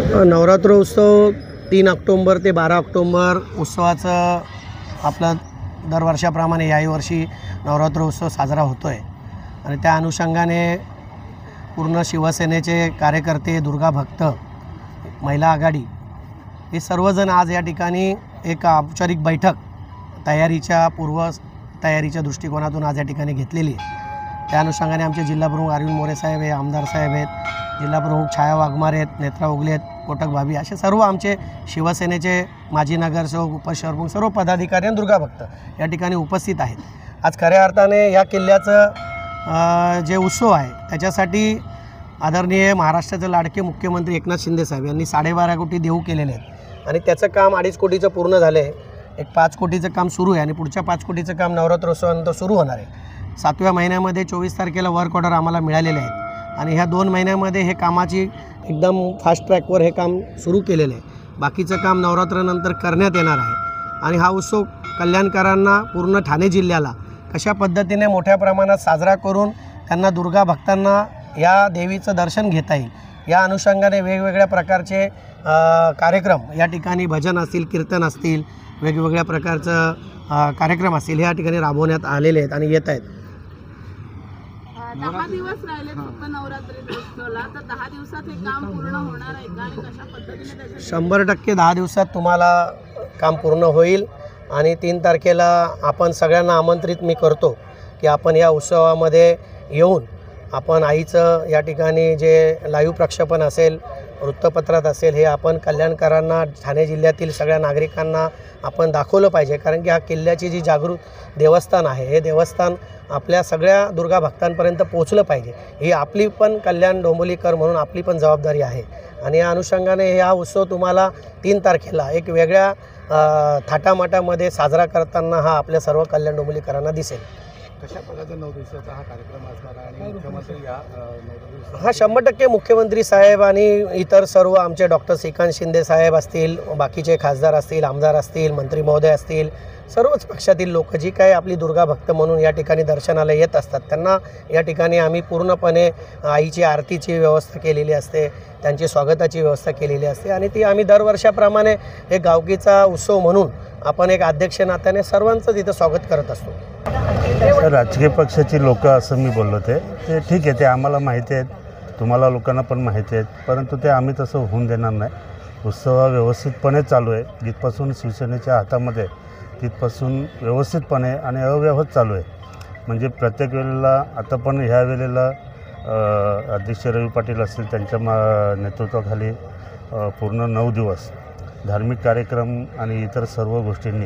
नवरात्र उत्सव 3 ऑक्टोंबर ते 12 ऑक्टोंबर उत्सवाचं आपलं दरवर्षाप्रमाणे याही वर्षी नवरात्र उत्सव साजरा होतो आहे आणि त्या अनुषंगाने पूर्ण शिवसेनेचे कार्यकर्ते, दुर्गा भक्त, महिला आघाडी हे सर्वजण आज या ठिकाणी एक औपचारिक बैठक तयारीच्या दृष्टिकोनातून आज या ठिकाणी घेतलेली आहे। त्या अनुषंगाने आमचे जिल्हाप्रमुख अरविंद मोरे साहेब आहे, आमदार साहेब आहेत, जिल्हाप्रमुख छाया वाघमारे आहेत, नेत्रा उगले आहेत, कोटक भाभी, असे सर्व आमचे शिवसेनेचे माजी नगरसेवक, उपशहरप्रमुख, सर्व पदाधिकारी आणि दुर्गा भक्त या ठिकाणी उपस्थित आहेत। आज खऱ्या अर्थाने या किल्ल्याचं जे उत्सव आहे त्याच्यासाठी आदरणीय महाराष्ट्राचे लाडके मुख्यमंत्री एकनाथ शिंदे साहेब यांनी 12.5 कोटी देऊ केलेले आहेत आणि त्याचं काम 2.5 कोटीचं पूर्ण झालं आहे। एक 5 कोटीचं काम सुरू आहे आणि पुढच्या 5 कोटीचं काम नवरात्रोत्सवानंतर सुरू होणार आहे। 7व्या महिन्यामध्ये 24 तारखेला वर्क ऑर्डर आम्हाला मिळालेले आहेत आणि ह्या 2 महिन्यामध्ये हे कामाची एकदम फास्ट ट्रॅकवर हे काम सुरू केलेलं आहे। बाकीचं काम नवरात्रानंतर करण्यात येणार आहे आणि हा उत्सव कल्याणकरांना, पूर्ण ठाणे जिल्ह्याला कशा पद्धतीने मोठ्या प्रमाणात साजरा करून त्यांना, दुर्गा भक्तांना या देवीचं दर्शन घेता येईल या अनुषंगाने वेगवेगळ्या प्रकारचे कार्यक्रम या ठिकाणी, भजन असतील, कीर्तन असतील, वेगवेगळ्या प्रकारचं कार्यक्रम असतील, या ठिकाणी राबवण्यात आलेले आहेत आणि येत आहेत। 10 दिवस राहिले फक्त नवरात्रीला, तर 10 दिवसात हे काम पूर्ण होणार आहे का आणि कशा पद्धतीने? 100% 10 दिवसात तुम्हाला काम पूर्ण होईल आणि 3 तारखेला आपण सगळ्यांना आमंत्रित मी करतो की आपण या उत्सवामध्ये येऊन आपण आईचं या ठिकाणी जे लाईव्ह प्रक्षेपण असेल, वृत्तपत्रात असेल, हे आपण कल्याणकरांना, ठाणे जिल्ह्यातील सगळ्या नागरिकांना आपण दाखवलं पाहिजे। कारण की हा किल्ल्याची जी जागृत देवस्थान आहे, हे देवस्थान आपल्या सगळ्या दुर्गा भक्तांपर्यंत पोहोचलं पाहिजे। ही आपली पण, कल्याण डोंबिवलीकर म्हणून आपली पण जबाबदारी आहे आणि या अनुषंगाने हा उत्सव तुम्हाला 3 तारखेला एक वेगळ्या थाटामाटामध्ये साजरा करताना हा आपल्या सर्व कल्याण डोंबिवलीकरांना दिसेल। कशा प्रकारचा 9 दिवसाचा हा कार्यक्रम असणार आणि मुख्यमंत्री या 9 हा 100% मुख्यमंत्री साहेब आणि इतर सर्व आमचे डॉक्टर श्रीकांत शिंदे साहेब असतील, बाकीचे खासदार असतील, आमदार असतील, मंत्री महोदय असतील, सर्वच पक्षातील लोक जी काही आपली दुर्गा भक्त म्हणून या ठिकाणी दर्शनाला येत असतात, त्यांना या ठिकाणी आम्ही पूर्णपणे आईची आरतीची व्यवस्था केलेली असते, त्यांची स्वागताची व्यवस्था केलेली असते आणि ती आम्ही दरवर्षाप्रमाणे एक गावकीचा उत्सव म्हणून आपण एक अध्यक्ष नात्याने सर्वांचं तिथं स्वागत करत असतो। राजकीय पक्षाची लोक असं मी बोललो ते ठीक आहे, ते आम्हाला माहिती आहेत, तुम्हाला लोकांना पण माहिती आहेत, परंतु ते आम्ही तसं होऊन देणार नाही। उत्सव व्यवस्थितपणे चालू आहे, जिथपासून शिवसेनेच्या हातामध्ये तिथपासून व्यवस्थितपणे आणि अव्यवहित चालू आहे। म्हणजे प्रत्येक वेळेला, आता पण ह्या वेळेला अध्यक्ष रवी पाटील असतील, त्यांच्या नेतृत्वाखाली पूर्ण 9 दिवस धार्मिक कार्यक्रम आणि इतर सर्व गोष्टींनी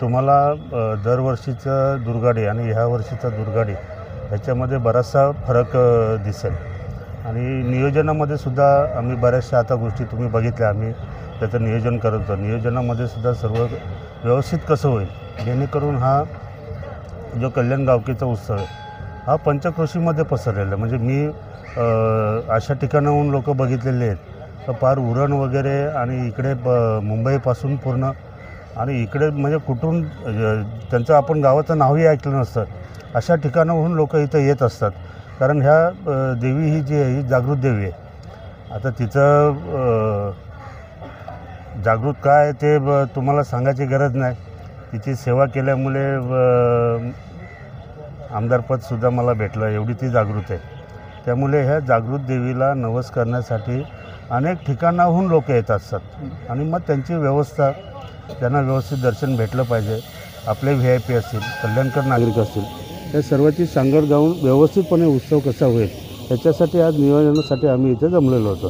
तुम्हाला दरवर्षीचं दुर्गाडी आणि ह्या वर्षीचा दुर्गाडी ह्याच्यामध्ये बराचसा फरक दिसेल आणि नियोजनामध्ये सुद्धा आम्ही बऱ्याचशा आता गोष्टी तुम्ही बघितल्या, आम्ही त्याचं नियोजन करत होतो। नियोजनामध्ये सुद्धा सर्व व्यवस्थित कसं होईल, जेणेकरून हा जो कल्याण गावकीचा उत्सव आहे हा पंचक्रोशीमध्ये पसरलेला आहे। म्हणजे मी अशा ठिकाणाहून लोक बघितलेले आहेत तर पार उरण वगैरे आणि इकडे मुंबईपासून पूर्ण आणि इकडे म्हणजे कुठून त्यांचं आपण गावाचं नावही ऐकलं नसतं, अशा ठिकाणाहून लोक इथं येत असतात। कारण ह्या देवी ही जी आहे ही जागृत देवी आहे। आता तिचं जागृत काय ते तुम्हाला सांगायची गरज नाही, तिची सेवा केल्यामुळे आमदारपदसुद्धा मला भेटलं, एवढी ती जागृत आहे। त्यामुळे ह्या जागृत देवीला नवस करण्यासाठी अनेक ठिकाणाहून लोक येत असतात आणि मग त्यांची व्यवस्था, त्यांना व्यवस्थित दर्शन भेटलं पाहिजे। आपले VIP असतील, कल्याणकर नागरिक असतील, या सर्वांची सांगड गाऊन व्यवस्थितपणे उत्सव कसा होईल त्याच्यासाठी आज नियोजनासाठी आम्ही इथे जमलेलो होतो।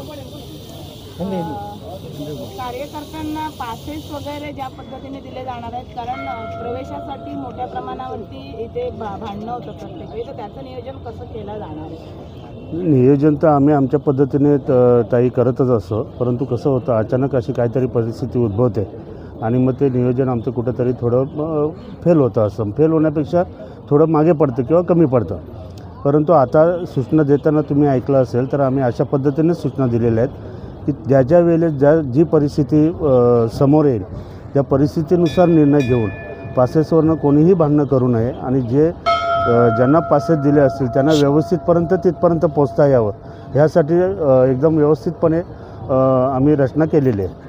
कार्यकर्त्यांना पासेस वगैरे ज्या पद्धतीने दिले जाणार आहेत, कारण प्रवेशासाठी मोठ्या प्रमाणावरती इथे भांडणं होतं प्रत्येक, तर त्याचं नियोजन कसं केलं जाणार आहे? नियोजन तर आम्ही आमच्या पद्धतीने ताई करतच असतो, परंतु कसं होतं, अचानक अशी काहीतरी परिस्थिती उद्भवते आणि मग ते नियोजन आमचं कुठंतरी थोडं फेल होतं। असं फेल होण्यापेक्षा थोडं मागे पडतं किंवा कमी पडतं। परंतु आता सूचना देताना तुम्ही ऐकलं असेल तर आम्ही अशा पद्धतीने सूचना दिलेल्या आहेत की ज्या वेळेस जी परिस्थिती समोर येईल त्या परिस्थितीनुसार निर्णय घेऊन पासेसवरनं कोणीही भांडणं करू नये आणि ज्यांना पासेस दिले असतील त्यांना व्यवस्थितपर्यंत तिथपर्यंत पोहोचता यावं, ह्यासाठी एकदम व्यवस्थितपणे आम्ही रचना केलेली आहे.